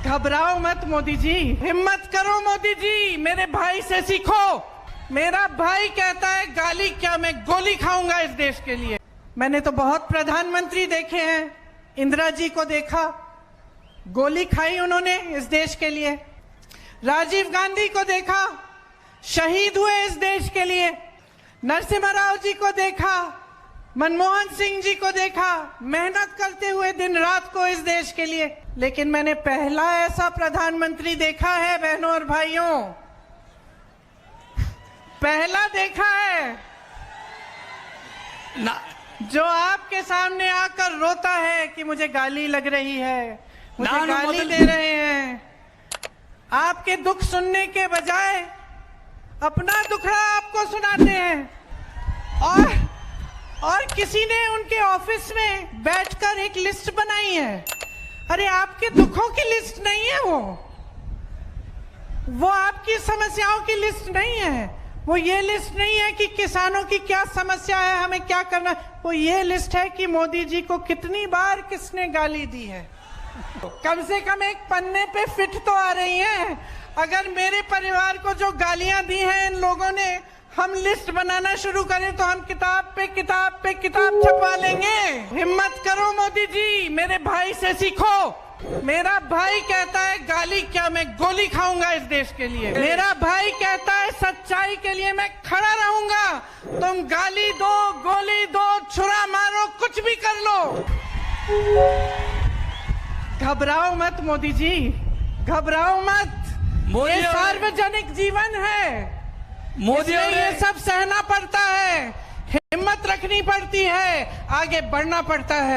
घबराओ मत मोदी जी, हिम्मत करो मोदी जी, मेरे भाई से सीखो। मेरा भाई कहता है गाली क्या, मैं गोली खाऊंगा इस देश के लिए। मैंने तो बहुत प्रधानमंत्री देखे हैं, इंदिरा जी को देखा, गोली खाई उन्होंने इस देश के लिए। राजीव गांधी को देखा, शहीद हुए इस देश के लिए। नरसिम्हा राव जी को देखा, मनमोहन सिंह जी को देखा, मेहनत करते हुए दिन रात को इस देश के लिए। लेकिन मैंने पहला ऐसा प्रधानमंत्री देखा है बहनों और भाइयों, पहला देखा है ना, जो आपके सामने आकर रोता है कि मुझे गाली लग रही है, मुझे गाली दे रहे हैं। आपके दुख सुनने के बजाय अपना दुखड़ा आपको सुनाते हैं। और किसी ने उनके ऑफिस में बैठकर एक लिस्ट बनाई है। अरे आपके दुखों की लिस्ट नहीं है वो आपकी समस्याओं की लिस्ट नहीं है। वो ये लिस्ट नहीं है कि किसानों की क्या समस्या है, हमें क्या करना है। वो ये लिस्ट है कि मोदी जी को कितनी बार किसने गाली दी है। कम से कम एक पन्ने पे फिट तो आ रही है। अगर मेरे परिवार को जो गालियां दी हैं इन लोगों ने, हम लिस्ट बनाना शुरू करें तो हम किताब पे किताब पे किताब छपवा लेंगे। हिम्मत करो मोदी जी, मेरे भाई से सीखो। मेरा भाई कहता है गाली क्या, मैं गोली खाऊंगा इस देश के लिए। मेरा भाई कहता है सच्चाई के लिए मैं खड़ा रहूंगा। तुम गाली दो, गोली दो, छुरा मारो, कुछ भी कर लो, घबराओ मत मोदी जी, घबराओ मत। ये सार्वजनिक जीवन है, मोदी ये सब सहना पड़ता है, हिम्मत रखनी पड़ती है, आगे बढ़ना पड़ता है।